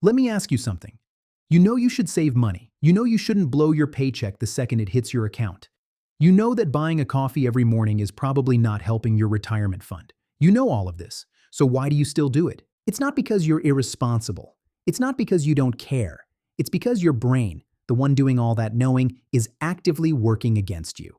Let me ask you something. You know you should save money. You know you shouldn't blow your paycheck the second it hits your account. You know that buying a coffee every morning is probably not helping your retirement fund. You know all of this. So why do you still do it? It's not because you're irresponsible. It's not because you don't care. It's because your brain, the one doing all that knowing, is actively working against you.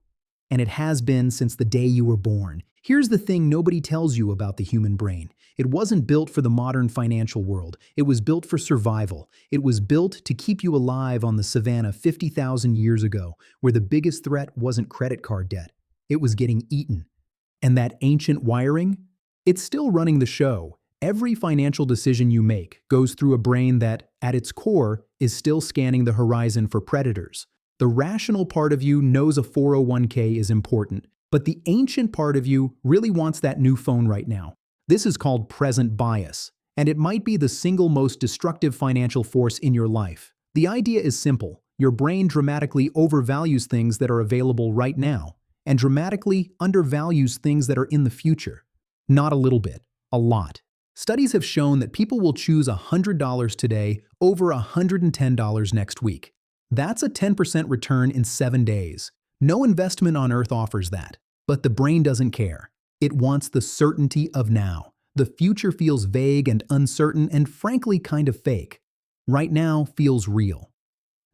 And it has been since the day you were born. Here's the thing nobody tells you about the human brain. It wasn't built for the modern financial world. It was built for survival. It was built to keep you alive on the savannah 50,000 years ago, where the biggest threat wasn't credit card debt. It was getting eaten. And that ancient wiring? It's still running the show. Every financial decision you make goes through a brain that, at its core, is still scanning the horizon for predators. The rational part of you knows a 401k is important, but the ancient part of you really wants that new phone right now. This is called present bias, and it might be the single most destructive financial force in your life. The idea is simple. Your brain dramatically overvalues things that are available right now, and dramatically undervalues things that are in the future. Not a little bit, a lot. Studies have shown that people will choose $100 today over $110 next week. That's a 10% return in 7 days. No investment on earth offers that. But the brain doesn't care. It wants the certainty of now. The future feels vague and uncertain and frankly kind of fake. Right now feels real.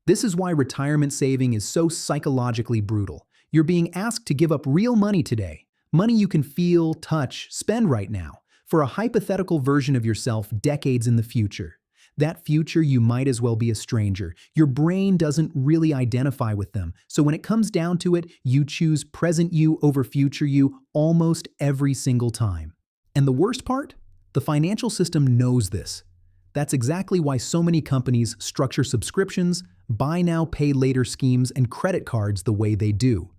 This is why retirement saving is so psychologically brutal. You're being asked to give up real money today. Money you can feel, touch, spend right now, for a hypothetical version of yourself decades in the future. That future you might as well be a stranger. Your brain doesn't really identify with them, so when it comes down to it, you choose present you over future you almost every single time. And the worst part? The financial system knows this. That's exactly why so many companies structure subscriptions, buy now, pay later schemes, and credit cards the way they do.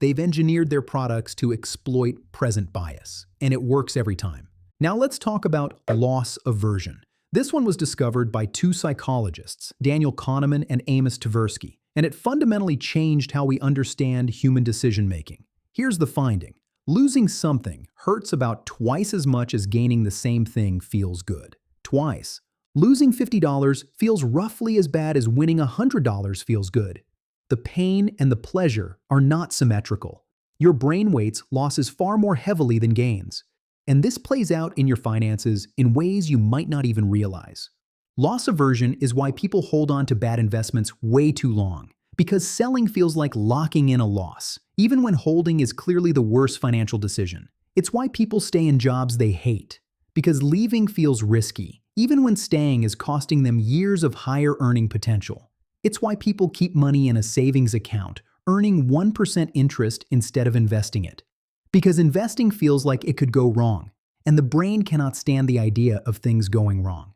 They've engineered their products to exploit present bias, and it works every time. Now let's talk about loss aversion. This one was discovered by two psychologists, Daniel Kahneman and Amos Tversky, and it fundamentally changed how we understand human decision-making. Here's the finding. Losing something hurts about twice as much as gaining the same thing feels good. Twice. Losing $50 feels roughly as bad as winning $100 feels good. The pain and the pleasure are not symmetrical. Your brain weights losses far more heavily than gains. And this plays out in your finances in ways you might not even realize. Loss aversion is why people hold on to bad investments way too long, because selling feels like locking in a loss, even when holding is clearly the worst financial decision. It's why people stay in jobs they hate, because leaving feels risky, even when staying is costing them years of higher earning potential. It's why people keep money in a savings account, earning 1% interest instead of investing it. Because investing feels like it could go wrong, and the brain cannot stand the idea of things going wrong.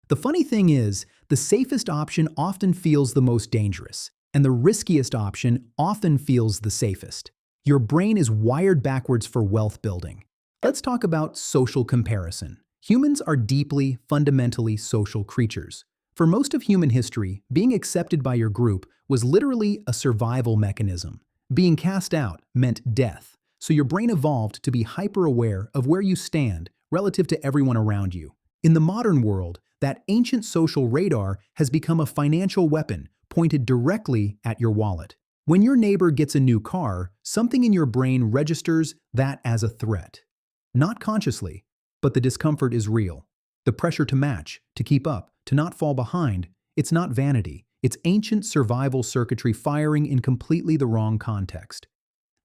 The funny thing is, the safest option often feels the most dangerous, and the riskiest option often feels the safest. Your brain is wired backwards for wealth building. Let's talk about social comparison. Humans are deeply, fundamentally social creatures. For most of human history, being accepted by your group was literally a survival mechanism. Being cast out meant death. So your brain evolved to be hyper-aware of where you stand relative to everyone around you. In the modern world, that ancient social radar has become a financial weapon pointed directly at your wallet. When your neighbor gets a new car, something in your brain registers that as a threat. Not consciously, but the discomfort is real. The pressure to match, to keep up, to not fall behind, it's not vanity. It's ancient survival circuitry firing in completely the wrong context.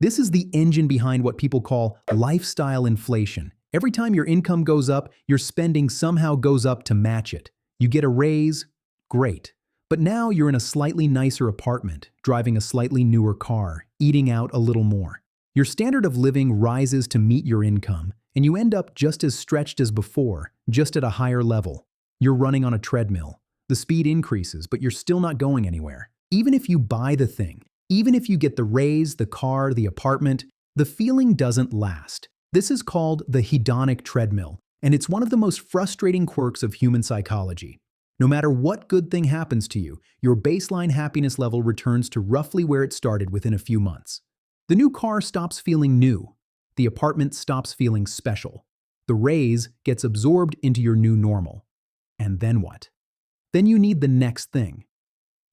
This is the engine behind what people call lifestyle inflation. Every time your income goes up, your spending somehow goes up to match it. You get a raise? Great. But now you're in a slightly nicer apartment, driving a slightly newer car, eating out a little more. Your standard of living rises to meet your income, and you end up just as stretched as before, just at a higher level. You're running on a treadmill. The speed increases, but you're still not going anywhere. Even if you buy the thing, even if you get the raise, the car, the apartment, the feeling doesn't last. This is called the hedonic treadmill, and it's one of the most frustrating quirks of human psychology. No matter what good thing happens to you, your baseline happiness level returns to roughly where it started within a few months. The new car stops feeling new. The apartment stops feeling special. The raise gets absorbed into your new normal. And then what? Then you need the next thing.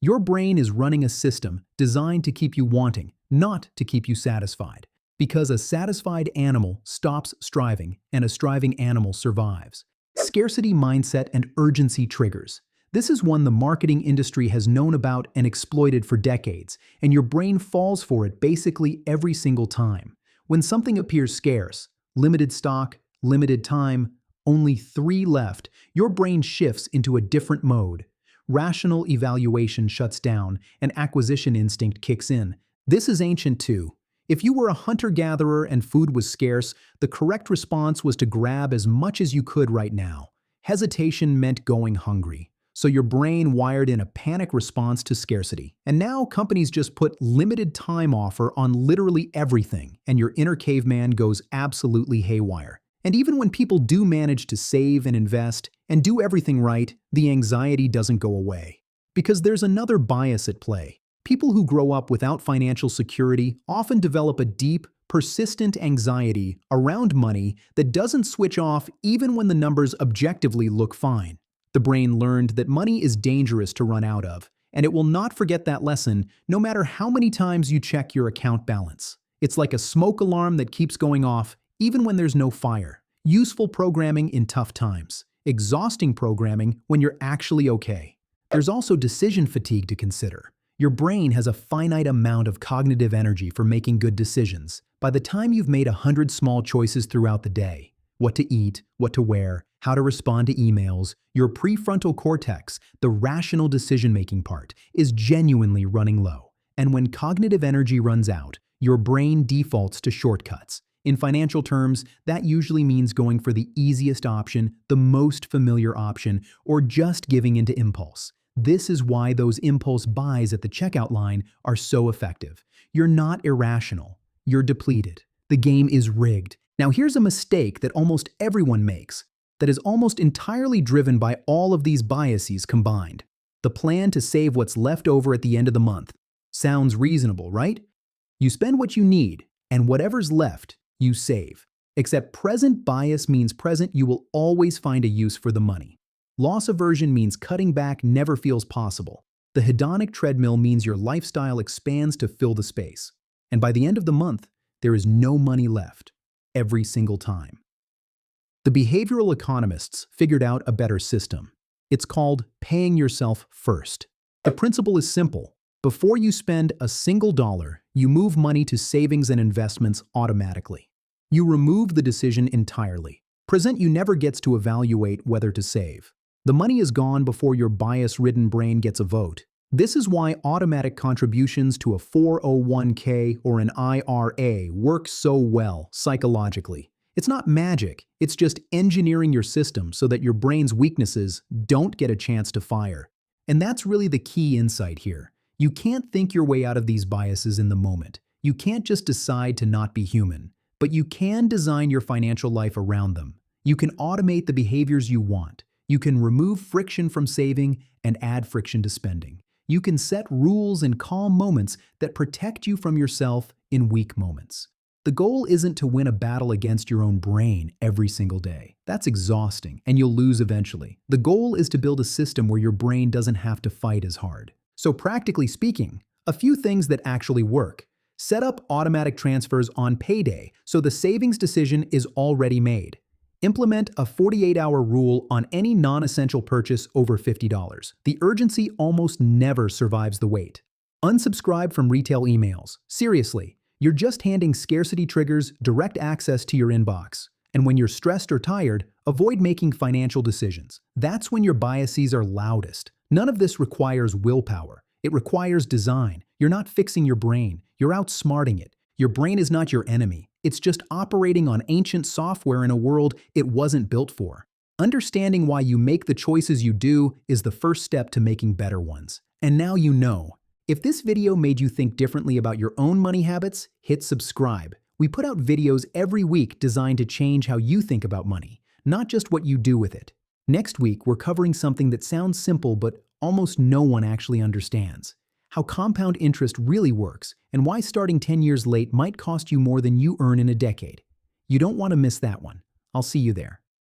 Your brain is running a system designed to keep you wanting, not to keep you satisfied. Because a satisfied animal stops striving and a striving animal survives. Scarcity mindset and urgency triggers. This is one the marketing industry has known about and exploited for decades, and your brain falls for it basically every single time. When something appears scarce, limited stock, limited time, only 3 left, your brain shifts into a different mode. Rational evaluation shuts down and acquisition instinct kicks in. This is ancient too. If you were a hunter-gatherer and food was scarce, the correct response was to grab as much as you could right now. Hesitation meant going hungry. So your brain wired in a panic response to scarcity. And now companies just put limited time offer on literally everything, and your inner caveman goes absolutely haywire. And even when people do manage to save and invest and do everything right, the anxiety doesn't go away. Because there's another bias at play. People who grow up without financial security often develop a deep, persistent anxiety around money that doesn't switch off even when the numbers objectively look fine. The brain learned that money is dangerous to run out of, and it will not forget that lesson no matter how many times you check your account balance. It's like a smoke alarm that keeps going off even when there's no fire. Useful programming in tough times. Exhausting programming when you're actually okay. There's also decision fatigue to consider. Your brain has a finite amount of cognitive energy for making good decisions. By the time you've made 100 small choices throughout the day, what to eat, what to wear, how to respond to emails, your prefrontal cortex, the rational decision-making part, is genuinely running low. And when cognitive energy runs out, your brain defaults to shortcuts. In financial terms, that usually means going for the easiest option, the most familiar option, or just giving into impulse. This is why those impulse buys at the checkout line are so effective. You're not irrational. You're depleted. The game is rigged. Now here's a mistake that almost everyone makes, that is almost entirely driven by all of these biases combined. The plan to save what's left over at the end of the month. Sounds reasonable, right? You spend what you need, and whatever's left, you save. Except present bias means present you will always find a use for the money. Loss aversion means cutting back never feels possible. The hedonic treadmill means your lifestyle expands to fill the space. And by the end of the month, there is no money left. Every single time. The behavioral economists figured out a better system. It's called paying yourself first. The principle is simple. Before you spend a single dollar, you move money to savings and investments automatically. You remove the decision entirely. Present you never gets to evaluate whether to save. The money is gone before your bias-ridden brain gets a vote. This is why automatic contributions to a 401k or an IRA work so well psychologically. It's not magic, it's just engineering your system so that your brain's weaknesses don't get a chance to fire. And that's really the key insight here. You can't think your way out of these biases in the moment. You can't just decide to not be human. But you can design your financial life around them. You can automate the behaviors you want. You can remove friction from saving and add friction to spending. You can set rules in calm moments that protect you from yourself in weak moments. The goal isn't to win a battle against your own brain every single day. That's exhausting, and you'll lose eventually. The goal is to build a system where your brain doesn't have to fight as hard. So practically speaking, a few things that actually work. Set up automatic transfers on payday so the savings decision is already made. Implement a 48-hour rule on any non-essential purchase over $50. The urgency almost never survives the wait. Unsubscribe from retail emails. Seriously, you're just handing scarcity triggers direct access to your inbox. And when you're stressed or tired, avoid making financial decisions. That's when your biases are loudest. None of this requires willpower. It requires design. You're not fixing your brain. You're outsmarting it. Your brain is not your enemy. It's just operating on ancient software in a world it wasn't built for. Understanding why you make the choices you do is the first step to making better ones. And now you know. If this video made you think differently about your own money habits, hit subscribe. We put out videos every week designed to change how you think about money, not just what you do with it. Next week, we're covering something that sounds simple but almost no one actually understands. How compound interest really works, and why starting 10 years late might cost you more than you earn in a decade. You don't want to miss that one. I'll see you there.